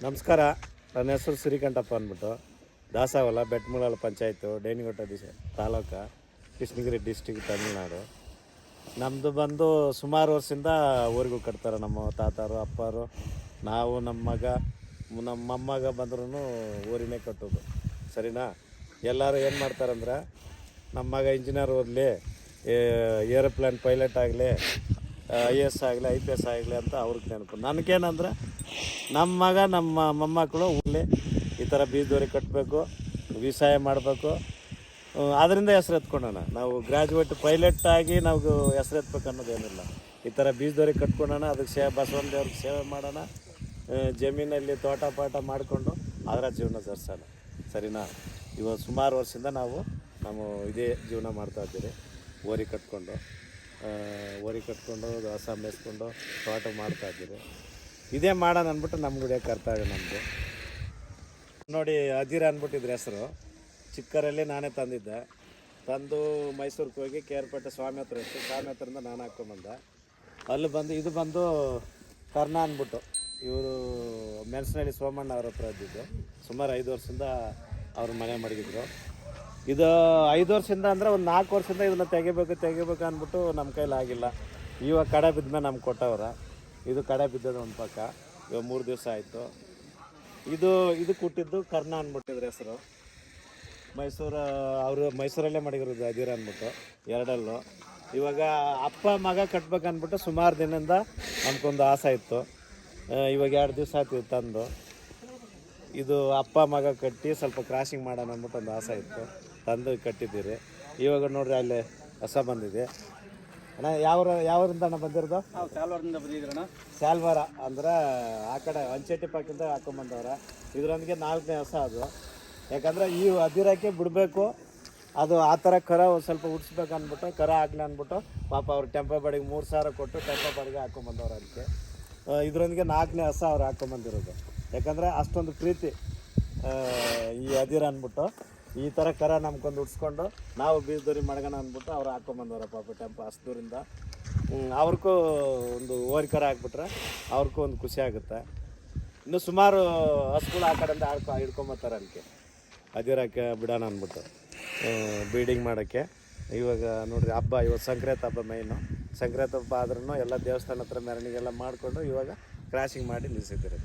ನಮಸ್ಕಾರ. ನನ್ನ ಹೆಸರು ಶ್ರೀಕಂಠಪ್ಪ ಅಂದ್ಬಿಟ್ಟು ದಾಸವಾಳ ಬೆಟ್ಮೂಳಾಳ ಪಂಚಾಯತು ಡೇನಿಗುಂಟ ತಾಲೂಕು ಕೃಷ್ಣಗಿರಿ ಡಿಸ್ಟಿಕ್ ತಮಿಳ್ನಾಡು. ನಮ್ಮದು ಬಂದು ಸುಮಾರು ವರ್ಷದಿಂದ ಊರಿಗೂ ಕಟ್ತಾರೆ. ನಮ್ಮ ತಾತಾರು ಅಪ್ಪರು ನಾವು ನಮ್ಮ ಮಗ ನಮ್ಮ ಮೊಮ್ಮಗ ಬಂದ್ರೂ ಊರಿನೇ ಕಟ್ಟೋದು. ಸರಿನಾ? ಎಲ್ಲರೂ ಏನು ಮಾಡ್ತಾರಂದ್ರೆ ನಮ್ಮ ಮಗ ಇಂಜಿನಿಯರ್ ಓದಲಿ, ಏರೋಪ್ಲೇನ್ ಪೈಲಟ್ ಆಗಲಿ, IAS ಆಗಲಿ, IPS ಆಗಲಿ ಅಂತ ಅವ್ರಿಗೆ ನೆನಪು. ನನಗೇನಂದ್ರೆ ನಮ್ಮ ಮಗ ನಮ್ಮ ಮೊಮ್ಮಕ್ಕಳು ಊರಲ್ಲಿ ಈ ಥರ ಬೀಜದೋರಿ ಕಟ್ಟಬೇಕು, ವ್ಯವಸಾಯ ಮಾಡಬೇಕು, ಅದರಿಂದ ಹೆಸ್ರು ಎತ್ಕೊಂಡೋಣ. ನಾವು ಗ್ರ್ಯಾಜುಯೇಟ್ ಪೈಲಟ್ ಆಗಿ ನಾವು ಹೆಸ್ರು ಎತ್ಬೇಕು ಅನ್ನೋದೇನಿಲ್ಲ. ಈ ಥರ ಬೀಜದೋರಿ ಕಟ್ಕೊಂಡೋಣ, ಅದಕ್ಕೆ ಬಸವನ ದೇವ್ರಿಗೆ ಸೇವೆ ಮಾಡೋಣ, ಜಮೀನಲ್ಲಿ ತೋಟ ಪಾಟ ಮಾಡಿಕೊಂಡು ಅದರ ಜೀವನ ಸರಿಸೋಣ. ಸರಿನಾ? ಇವತ್ತು ಸುಮಾರು ವರ್ಷದಿಂದ ನಾವು ಇದೇ ಜೀವನ ಮಾಡ್ತಾಯಿದ್ದೀರಿ. ಓರಿ ಕಟ್ಕೊಂಡು ದಸ ಮೇಯಿಸ್ಕೊಂಡು ತೋಟ ಮಾಡ್ತಾಯಿದ್ದೀರಿ. ಇದೇ ಮಾಡೋಣ ಅಂದ್ಬಿಟ್ಟು ನಮ್ಗೆ ಕರ್ತವ್ಯ ನಮ್ಮದು. ನೋಡಿ, ಅದಿರ ಅಂದ್ಬಿಟ್ಟಿದ್ರೆ ಹೆಸರು. ಚಿಕ್ಕರಲ್ಲಿ ನಾನೇ ತಂದು ಮೈಸೂರಿಗೆ ಹೋಗಿ ಕೇರ್ಪೇಟೆ ಸ್ವಾಮಿ ಹತ್ರ ಇತ್ತು. ಸ್ವಾಮಿ ಹತ್ರದಿಂದ ನಾನು ಹಾಕ್ಕೊಂಬಂದೆ. ಅಲ್ಲಿ ಬಂದು ಇದು ಬಂದು ಕರ್ಣ ಅಂದ್ಬಿಟ್ಟು ಇವರು ಮೆಣಸಿನಹಳ್ಳಿ ಸೋಮಣ್ಣ ಅವ್ರ ಹತ್ರ ಇದ್ದಿದ್ದು. ಸುಮಾರು 5 ವರ್ಷದಿಂದ ಅವ್ರ ಮನೆ ಮಡಗಿದ್ರು. ಇದು 5 ವರ್ಷದಿಂದ ಅಂದರೆ ಒಂದು 4 ವರ್ಷದಿಂದ ಇದನ್ನು ತೆಗಿಬೇಕು ಅಂದ್ಬಿಟ್ಟು ನಮ್ಮ ಕೈಲಿ ಆಗಿಲ್ಲ. ಇವಾಗ ಕಡೆ ಬಿದ್ದ ನಮ್ಗೆ ಕೊಟ್ಟವ್ರ. ಇದು ಕಡೆ ಬಿದ್ದದ ಒಂದು ಪಕ್ಕ. ಇವಾಗ 3 ದಿವಸ ಆಯಿತು. ಇದು ಕೊಟ್ಟಿದ್ದು ಕರ್ಣ ಅಂದ್ಬಿಟ್ಟಿದ್ರು ಹೆಸರು. ಅವರು ಮೈಸೂರಲ್ಲೇ ಮಡಗಿರೋದು ಅದಿರ ಅಂದ್ಬಿಟ್ಟು 2 ಇವಾಗ ಅಪ್ಪ ಮಗ ಕಟ್ಬೇಕಂದ್ಬಿಟ್ಟು ಸುಮಾರು ದಿನದಿಂದ ನಮ್ಗೊಂದು ಆಸೆ ಇತ್ತು. ಇವಾಗ 2 ದಿವಸ ಆಯ್ತು ತಂದು. ಇದು ಅಪ್ಪ ಮಗ ಕಟ್ಟಿ ಸ್ವಲ್ಪ ಕ್ರಾಸಿಂಗ್ ಮಾಡೋಣ ಅಂದ್ಬಿಟ್ಟು ಒಂದು ಆಸೆ ಇತ್ತು. ತಂದು ಕಟ್ಟಿದ್ದೀರಿ. ಇವಾಗ ನೋಡ್ರಿ ಅಲ್ಲಿ ಹೊಸ ಬಂದಿದೆ ಅಣ್ಣ. ಯಾವರಿಂದ ಅಣ್ಣ ಬಂದಿರೋದು? ಸಾಲ್ವಾರದಿಂದ ಬಂದಿದ್ರಣ್ಣ. ಸಾಲ್ವಾರ ಅಂದ್ರೆ ಆ ಕಡೆ ಒಂಚೆಟ್ಟಿ ಪಾಕಿಂದ ಹಾಕೊಂಬಂದವ್ರ. ಇದರೊಂದಿಗೆ 4ನೇ ಹೊಸ ಅದು. ಯಾಕಂದರೆ ಈ ಅದಿರಕ್ಕೆ ಬಿಡಬೇಕು, ಅದು ಆ ಥರ ಕರ ಒಂದು ಸ್ವಲ್ಪ ಉಡ್ಸ್ಬೇಕು ಅಂದ್ಬಿಟ್ಟು ಕರ ಹಾಕ್ಲಿ ಅಂದ್ಬಿಟ್ಟು ಪಾಪ ಅವ್ರು ಟೆಂಪೋ ಬಾಡಿಗೆ 3,000 ಕೊಟ್ಟು ಟೆಂಪೋ ಬಾಡಿಗೆ ಹಾಕೊಂಬಂದವ್ರು. ಅದಕ್ಕೆ ಇದರೊಂದಿಗೆ 4ನೇ ಹೊಸ ಅವ್ರು ಹಾಕೊಂಬಂದಿರೋದು. ಯಾಕಂದರೆ ಅಷ್ಟೊಂದು ಪ್ರೀತಿ ಈ ಅದಿರ ಅಂದ್ಬಿಟ್ಟು ಈ ಥರ ಕರ ನಮ್ಗೊಂದು ಉಡ್ಸ್ಕೊಂಡು ನಾವು ಬೀಜದೋರಿ ಮಡಗೋಣ ಅಂದ್ಬಿಟ್ಟು ಅವ್ರು ಹಾಕ್ಕೊಂಬಂದವ್ರ ಪಾಪ ಟೆಂಪೋ ಅಷ್ಟು ದೂರಿಂದ. ಅವ್ರಿಗೂ ಒಂದು ಓರಿ ಕರ ಹಾಕ್ಬಿಟ್ರೆ ಅವ್ರಿಗೂ ಒಂದು ಖುಷಿ ಆಗುತ್ತೆ. ಇನ್ನು ಸುಮಾರು ಹಸುಗಳು ಆ ಕಡೆಯಿಂದ ಹಿಡ್ಕೊಂಬತ್ತಾರೆ ಅದಕ್ಕೆ ಅದಿರಕ್ಕೆ ಬಿಡೋಣ ಅಂದ್ಬಿಟ್ಟು ಬೀಡಿಂಗ್ ಮಾಡೋಕ್ಕೆ. ಇವಾಗ ನೋಡಿರಿ ಹಬ್ಬ, ಇವತ್ತು ಸಂಕ್ರಾಂತಿ ಹಬ್ಬ ಮೈನು. ಸಂಕ್ರಾಂತಿ ಹಬ್ಬ ಆದ್ರೂ ಎಲ್ಲ ದೇವಸ್ಥಾನ ಹತ್ರ ಮೆರವಣಿಗೆಲ್ಲ ಮಾಡಿಕೊಂಡು ಇವಾಗ ಕ್ರಾಸಿಂಗ್ ಮಾಡಿ ನಿಲ್ಲಿಸಿದ್ದೀರಿ.